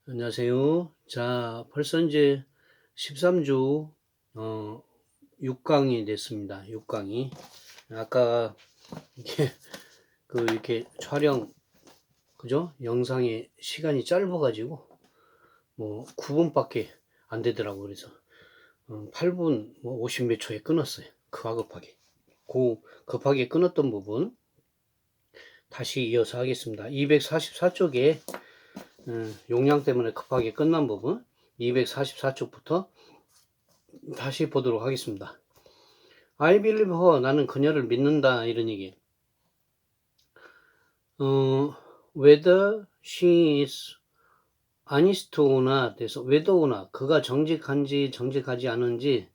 안녕하세요. 자, 벌써 이제 13주, 6강이 됐습니다. 6강이. 아까, 이게, 이렇게 촬영, 그죠? 영상의 시간이 짧아가지고, 9분밖에 안 되더라고. 그래서, 8분, 50 몇 초에 끊었어요. 급하게. 급하게 끊었던 부분, 다시 이어서 하겠습니다. 244쪽에, 용량 때문에 급하게 끝난 부분, 244쪽부터 다시 보도록 하겠습니다. I believe her. 나는 그녀를 믿는다. 이런 얘기. whether she is honest or not. 그래서 whether or not. 그가 정직한지 정직하지 않은지를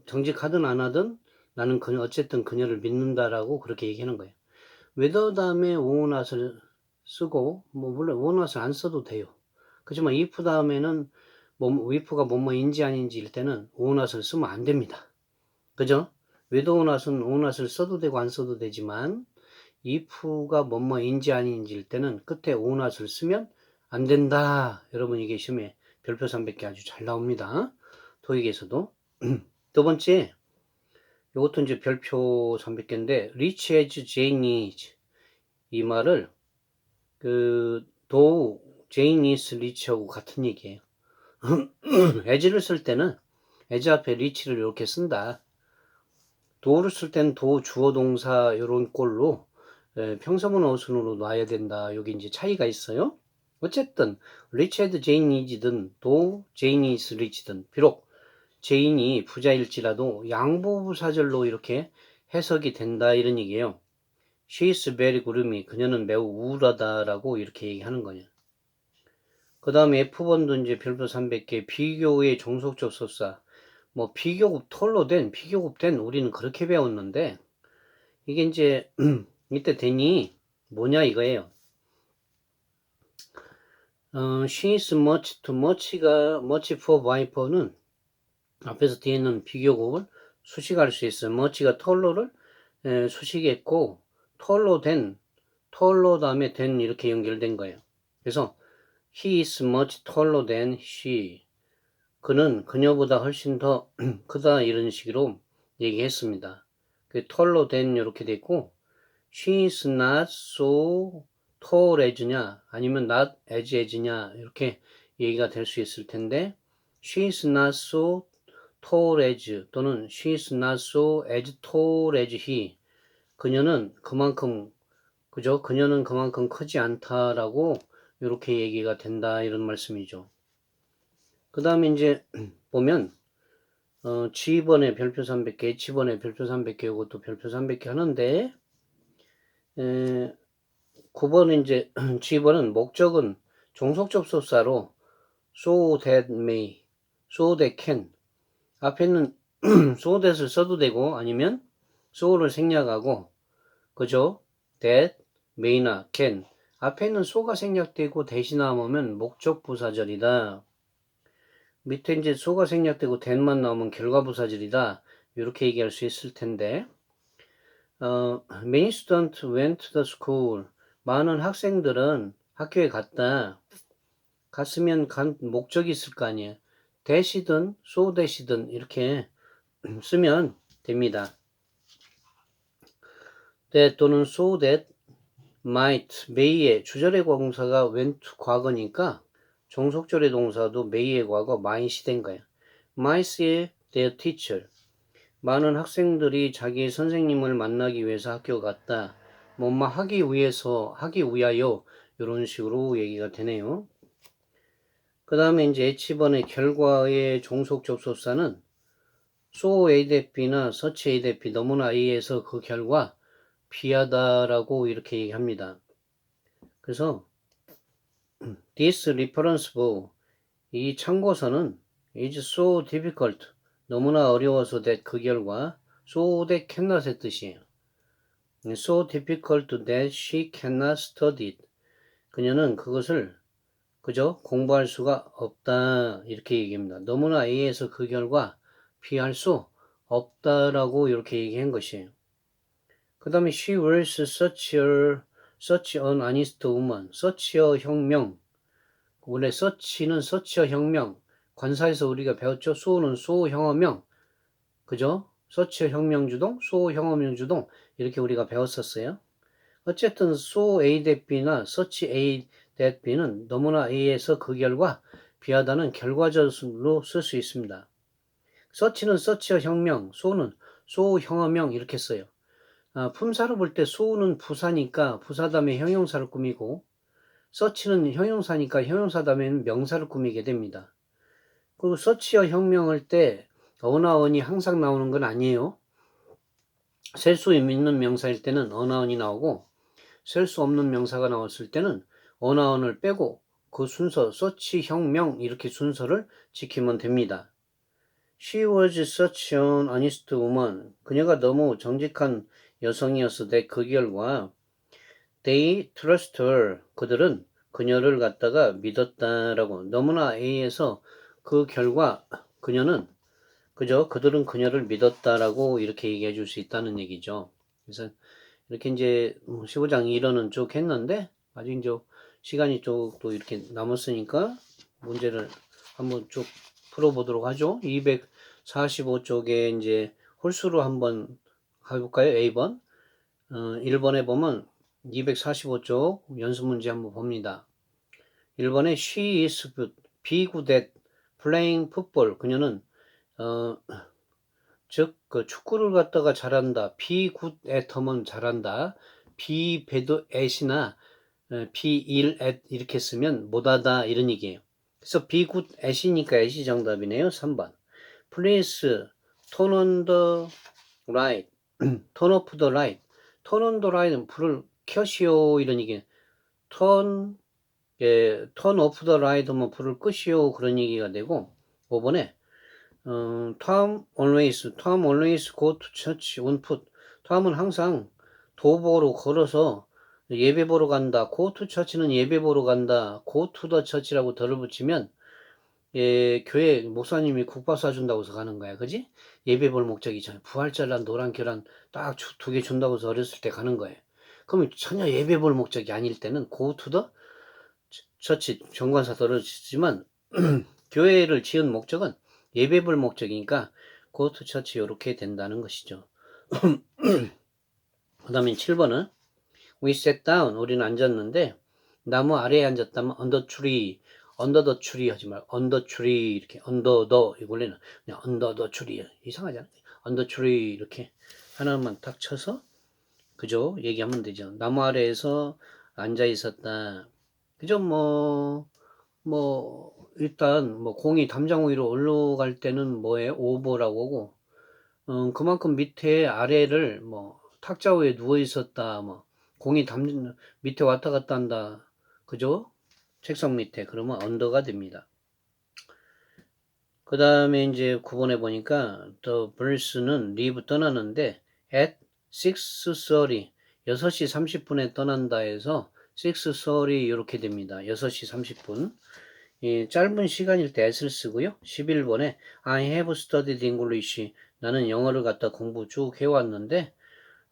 정직하든 안 하든 나는 어쨌든 그녀를 믿는다라고 그렇게 얘기하는 거예요. whether 다음에 or not을 쓰고 물론 or not을 안 써도 돼요. 그렇지만 if 다음에는 if가 뭐뭐인지 아닌지일 때는 or not을 쓰면 안 됩니다. 그죠? whether or not을 써도 되고 안 써도 되지만 if가 뭐뭐인지 아닌지일 때는 끝에 or not을 쓰면 안 된다. 여러분 이게 시험에 별표 300개 아주 잘 나옵니다. 토익에서도. 두 번째, 이것도 이제 별표 300개인데 rich as Jane is. 이 말을 Jane is rich하고 같은 얘기예요. as를 쓸 때는 as 앞에 rich를 이렇게 쓴다. do를 쓸 때는 do 주어 동사 이런 꼴로 평서문 어순으로 놔야 된다. 여기 이제 차이가 있어요. 어쨌든 리치드 제인이지든 도 제이니스 리치든 비록 제인이 부자일지라도 양보부사절로 이렇게 해석이 된다 이런 얘기예요. She is very gloomy. 그녀는 매우 우울하다라고 이렇게 얘기하는 거냐. 그 다음에 F번도 이제 별표 300개 비교의 종속적 접속사. 비교급 톨로 된 비교급된 우리는 그렇게 배웠는데 이게 이제 이때 된이 뭐냐 이거예요. she is much to much가 much for viper는 앞에서 뒤에 있는 비교급을 수식할 수 있어요. much가 톨로를 수식했고 톨로 다음에 된 이렇게 연결된 거예요. 그래서 he is much taller than she. 그는 그녀보다 훨씬 더 크다 이런 식으로 얘기했습니다. 그 톨로 된 이렇게 됐고 she is not so tall as냐 아니면 not as냐 이렇게 얘기가 될 수 있을 텐데 she is not so tall as 또는 she is not so as tall as he. 그녀는 그만큼 크지 않다라고 이렇게 얘기가 된다 이런 말씀이죠. 그 다음에 이제 보면 G번에 별표 300개, H번에 별표 300개 이것도 별표 300개 하는데 9번은 이제 G번은 목적은 종속 접속사로 so that may, so that can 앞에는 so that을 써도 되고 아니면 so를 생략하고 그죠? that, may나 can 앞에는 so가 생략되고 대신하면 목적 부사절이다. 밑에 이제 so가 생략되고 that만 나오면 결과 부사절이다. 이렇게 얘기할 수 있을 텐데 many students went to the school. 많은 학생들은 학교에 갔으면 간 목적이 있을 거 아니에요. that이든 so that이든 이렇게 쓰면 됩니다. that 또는 so that, might, may의 주절의 동사가 went 과거니까 종속절의 동사도 may의 과거 might이 된 거예요. might의 their teacher. 많은 학생들이 자기 선생님을 만나기 위해서 학교 갔다. 뭐뭐 하기 위하여 이런 식으로 얘기가 되네요. 그 다음에 이제 H번의 결과의 종속 접속사는 so A that B나 such A that B 너무나 A에서 그 결과 B하다라고 이렇게 얘기합니다. 그래서 this reference book 이 참고서는 is so difficult 너무나 어려워서 that 그 결과 so that cannot의 뜻이에요. so difficult that she cannot study it. 그녀는 그것을 공부할 수가 없다 이렇게 얘기합니다. 너무나 A에서 그 결과 B할 수 없다라고 이렇게 얘기한 것이에요. 그 다음에 she wears such a such an honest woman. such의 혁명. 원래 such는 such의 혁명. 관사에서 우리가 배웠죠. su는 so 형어명. 그죠? such의 혁명 주동, so 형어명 주동. 이렇게 우리가 배웠었어요. 어쨌든 so A that B나 such A that B는 너무나 A에서 그 결과 비하다는 결과절로 쓸 수 있습니다. such는 such의 혁명, so는 so 형어명 이렇게 써요. 품사로 볼 때 so는 부사니까 부사 다음에 형용사를 꾸미고 such는 형용사니까 형용사 다음에는 명사를 꾸미게 됩니다. 그리고 such의 혁명할 때 어나언이 항상 나오는 건 아니에요. 셀 수 있는 명사일 때는 어나언이 나오고 셀 수 없는 명사가 나왔을 때는 어나언을 빼고 그 순서 such 혁명 이렇게 순서를 지키면 됩니다. She was such an honest woman. 그녀가 너무 정직한 여성이었어. 그 결과 they trust her. 그들은 그녀를 갖다가 믿었다라고. 너무나 A에서 그 결과 그녀는 그들은 그녀를 믿었다라고 이렇게 얘기해 줄 수 있다는 얘기죠. 그래서 이렇게 이제 15장 1어는 쭉 했는데 아직 이제 시간이 또 이렇게 남았으니까 문제를 한번 쭉 풀어보도록 하죠. 245쪽에 이제 홀수로 한번 가볼까요? A번. 1번에 보면 245쪽 연습 문제 한번 봅니다. 1번에 she is be good at playing football. 그녀는 즉 그 축구를 갖다가 잘한다. be good at 하면 잘한다. be bad at이나 be ill at 이렇게 쓰면 못하다 이런 얘기예요. 그래서 be good at이니까 at이 정답이네요. 3번. Please turn on the light. turn off the light. turn on the light은 불을 켜시오 이런 얘기예요. turn off the light 하면 불을 끄시오 그런 얘기가 되고 5번에 Tom always go to church on foot. 톰은 항상 도보로 걸어서 예배 보러 간다. go to church는 예배 보러 간다. go to the church라고 덜을 붙이면 교회 목사님이 국밥 사준다고 해서 가는 거야. 그지? 예배 볼 목적이 있잖아. 부활절란 노란 계란 딱 2개 준다고 해서 어렸을 때 가는 거예요. 그러면 전혀 예배 볼 목적이 아닐 때는 go to the church 정관사 덜을 짓지만 교회를 지은 목적은 예배 볼 목적이니까 go to church 이렇게 된다는 것이죠. 그 다음에 7번은 we sat down. 우리는 앉았는데 나무 아래에 앉았다면 under the tree 하지 말고 under tree 이렇게 under the 원래는 그냥 under the tree 이상하잖아요. under tree 이렇게 하나만 딱 쳐서 그죠? 얘기하면 되죠. 나무 아래에서 앉아 있었다. 그죠? 일단 공이 담장 위로 올라갈 때는 뭐예요? 오버라고 하고 그만큼 밑에 아래를 탁자 위에 누워 있었다. 공이 밑에 왔다 갔다 한다. 그죠? 책상 밑에 그러면 언더가 됩니다. 그 다음에 이제 9번에 보니까 the birds는 leave 떠나는데 at 6:30 6시 30분에 떠난다 해서 6:30 이렇게 됩니다. 6시 30분. 짧은 시간일 때 at을 쓰고요. 11번에 I have studied English. 나는 영어를 갖다 공부 쭉 해왔는데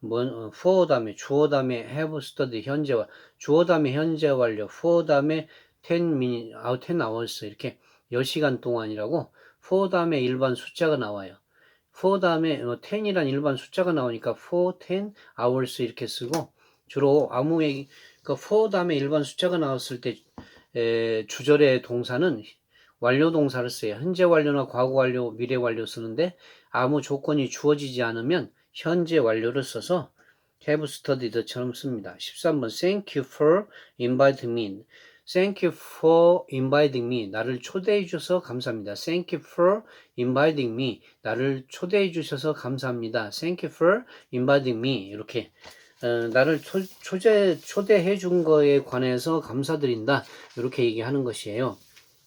for 다음에 주어 다음에 have studied 현재와 주어 다음에 현재 완료 for 다음에 10 hours 이렇게 10시간 동안이라고 for 다음에 일반 숫자가 나와요. for 다음에 10이란 일반 숫자가 나오니까 for 10 hours 이렇게 쓰고 주로 아무 얘기 for 다음에 일반 숫자가 나왔을 때 주절의 동사는 완료 동사를 써요. 현재 완료나 과거 완료, 미래 완료 쓰는데 아무 조건이 주어지지 않으면 현재 완료를 써서 have studied처럼 씁니다. 13번 Thank you for inviting me. Thank you for inviting me. 나를 초대해 주셔서 감사합니다. Thank you for inviting me. 나를 초대해 주셔서 감사합니다. Thank you for inviting me. 이렇게 나를 초대해 준 거에 관해서 감사드린다. 이렇게 얘기하는 것이에요.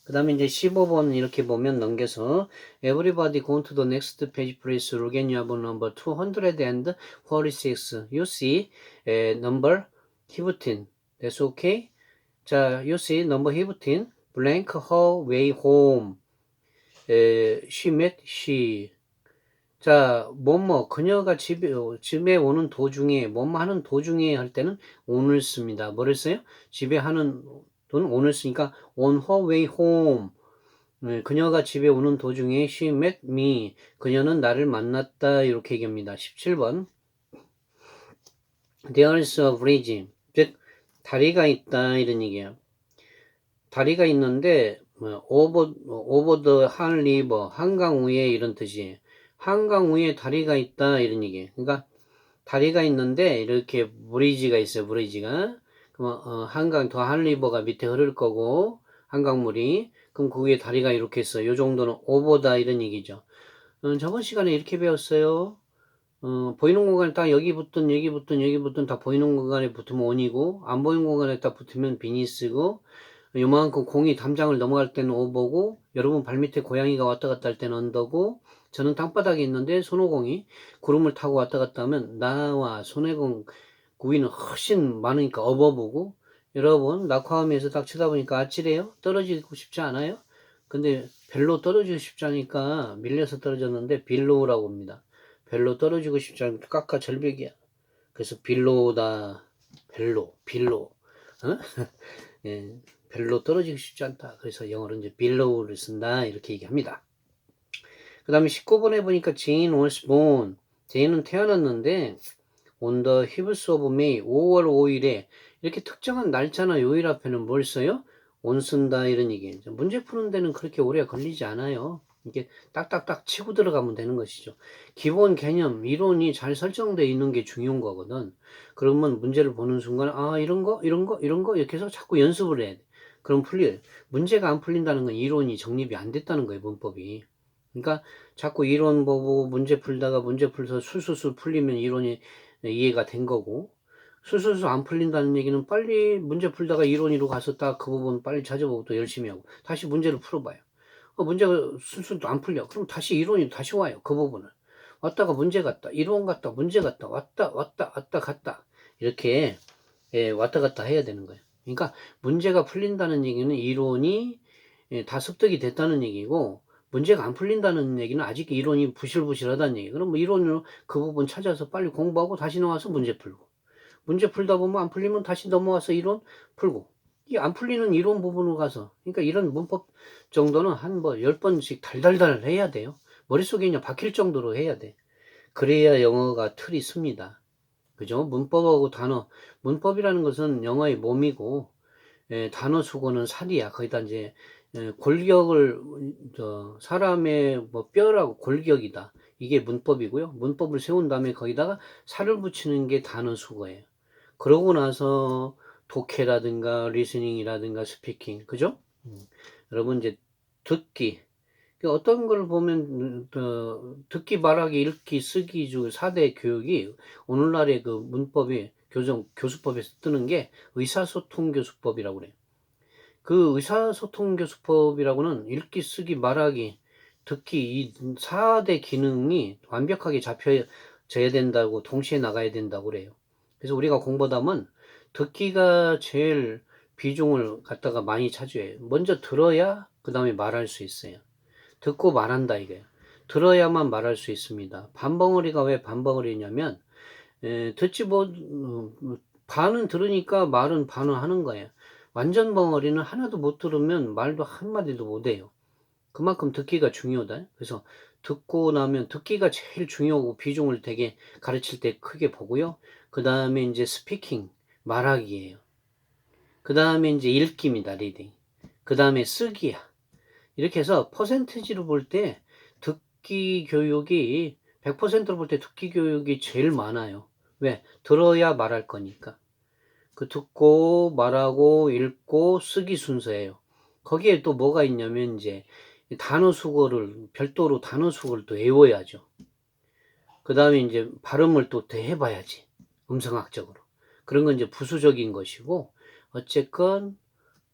그 다음에 이제 15번 이렇게 보면 넘겨서 Everybody go to the next page please. Look at your number 246. You see number 15. That's okay. 자, you see number 15. Blank her way home. She met she. 자, 그녀가 집에 오는 도중에, 하는 도중에 할 때는 on을 씁니다. 뭐를 써요? 집에 하는 또는 on을 쓰니까 on her way home. 그녀가 집에 오는 도중에 she met me. 그녀는 나를 만났다. 이렇게 얘기합니다. 17번. There's a bridge. 즉, 다리가 있다. 이런 얘기예요. 다리가 있는데, over the Han River. 한강 위에 이런 뜻이에요. 한강 위에 다리가 있다. 이런 얘기예요. 그러니까, 다리가 있는데, 이렇게 브리지가 있어요. 브리지가. 그럼, 한강, 더 한리버가 밑에 흐를 거고, 한강물이. 그럼 그 위에 다리가 이렇게 있어요. 요 정도는 오버다. 이런 얘기죠. 저번 시간에 이렇게 배웠어요. 보이는 공간에 딱 여기 붙든 다 보이는 공간에 붙으면 on이고, 안 보이는 공간에 딱 붙으면 beneath고, 요만큼 공이 담장을 넘어갈 때는 오버고, 여러분 발밑에 고양이가 왔다 갔다 할 때는 언더고, 저는 땅바닥에 있는데 손오공이 구름을 타고 왔다 갔다 하면 나와 손오공 구위는 훨씬 많으니까 어버보고, 여러분 낙화함에서 딱 쳐다보니까 아찔해요? 떨어지고 싶지 않아요? 근데 별로 떨어지고 싶지 않으니까 밀려서 떨어졌는데 빌로우라고 합니다. 별로 떨어지고 싶지 않으니까 깎아 절벽이야. 그래서 빌로우다. 빌로. 어? 예, 별로 떨어지고 싶지 않다. 그래서 영어로 이제 빌로우를 쓴다. 이렇게 얘기합니다. 그 다음에 19번에 보니까 Jane was born. 제인은 태어났는데 on the hips of May. 5월 5일에 이렇게 특정한 날짜나 요일 앞에는 뭘 써요? on 쓴다 이런 얘기예요. 문제 푸는 데는 그렇게 오래 걸리지 않아요. 이게 딱딱딱 치고 들어가면 되는 것이죠. 기본 개념, 이론이 잘 설정되어 있는 게 중요한 거거든. 그러면 문제를 보는 순간 이런 거 이렇게 해서 자꾸 연습을 해야 돼. 그럼 풀려요. 문제가 안 풀린다는 건 이론이 정립이 안 됐다는 거예요, 문법이. 그러니까 자꾸 이론 보고 문제 풀다가 문제 풀서 술술술 풀리면 이론이 이해가 된 거고, 술술술 안 풀린다는 얘기는 빨리 문제 풀다가 이론으로 가서 딱 그 부분 빨리 찾아보고 또 열심히 하고 다시 문제를 풀어봐요. 문제가 술술도 안 풀려. 그럼 다시 이론이 다시 와요. 그 부분을. 왔다가 문제 갔다. 이론 갔다. 문제 갔다. 왔다 갔다. 이렇게 왔다 갔다 해야 되는 거예요. 그러니까 문제가 풀린다는 얘기는 이론이 다 습득이 됐다는 얘기고, 문제가 안 풀린다는 얘기는 아직 이론이 부실부실하다는 얘기. 그럼 이론으로 그 부분 찾아서 빨리 공부하고 다시 나와서 문제 풀고. 문제 풀다 보면 안 풀리면 다시 넘어와서 이론 풀고. 이 안 풀리는 이론 부분으로 가서. 그러니까 이런 문법 정도는 한 10번씩 달달달 해야 돼요. 머릿속에 그냥 박힐 정도로 해야 돼. 그래야 영어가 틀이 씁니다. 그죠? 문법하고 단어. 문법이라는 것은 영어의 몸이고, 단어 수고는 살이야. 거기다 이제 골격을 사람의 뼈라고 골격이다. 이게 문법이고요. 문법을 세운 다음에 거기다가 살을 붙이는 게 단어 수거예요. 그러고 나서 독해라든가 리스닝이라든가 스피킹, 그죠? 여러분 이제 듣기. 어떤 걸 보면 듣기, 말하기, 읽기, 쓰기 중 4대 교육이 오늘날의 그 문법이 교수법에서 뜨는 게 의사소통 교수법이라고 그래요. 그 의사소통 교수법이라고는 읽기, 쓰기, 말하기, 듣기 이 4대 기능이 완벽하게 잡혀져야 된다고, 동시에 나가야 된다고 그래요. 그래서 우리가 공부하다 보면 듣기가 제일 비중을 갖다가 많이 차지해요. 먼저 들어야 그 다음에 말할 수 있어요. 듣고 말한다 이거예요. 들어야만 말할 수 있습니다. 반벙어리가 왜 반벙어리냐면 듣지 반은 들으니까 말은 반은 하는 거예요. 완전 벙어리는 하나도 못 들으면 말도 한마디도 못 해요. 그만큼 듣기가 중요하다. 그래서 듣고 나면 듣기가 제일 중요하고 비중을 되게 가르칠 때 크게 보고요. 그 다음에 이제 스피킹, 말하기예요. 그 다음에 이제 읽기입니다, 리딩. 그 다음에 쓰기야. 이렇게 해서 퍼센티지로 볼 때 듣기 교육이 100%로 볼 때 듣기 교육이 제일 많아요. 왜? 들어야 말할 거니까. 그 듣고 말하고 읽고 쓰기 순서예요. 거기에 또 뭐가 있냐면 이제 단어 수거를 별도로 단어 수거를 또 외워야죠. 그 다음에 이제 발음을 또 해봐야지. 음성학적으로. 그런 건 이제 부수적인 것이고, 어쨌건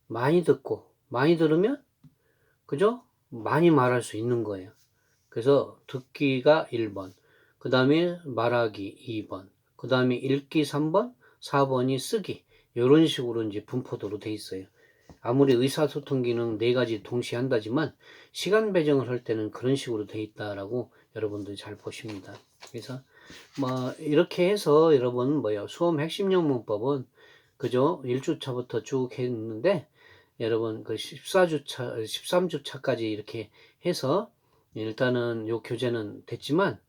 많이 듣고 많이 들으면 그죠? 많이 말할 수 있는 거예요. 그래서 듣기가 1번, 그 다음에 말하기 2번, 그 다음에 읽기 3번, 4번이 쓰기. 이런 식으로 이제 분포도로 돼 있어요. 아무리 의사소통 기능 4가지 동시에 한다지만 시간 배정을 할 때는 그런 식으로 돼 있다라고 여러분들 잘 보십니다. 그래서 뭐 이렇게 해서 여러분 뭐요 수험 핵심형 문법은 그죠? 1주차부터 쭉 했는데 여러분 그 14주차, 13주차까지 이렇게 해서 일단은 요 교재는 됐지만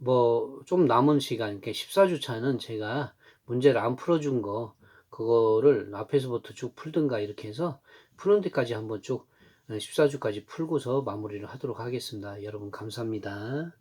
뭐 좀 남은 시간, 그러니까 14주차는 제가 문제를 안 풀어준 거 그거를 앞에서부터 쭉 풀든가 이렇게 해서 푸는 데까지 한번 쭉 14주까지 풀고서 마무리를 하도록 하겠습니다. 여러분 감사합니다.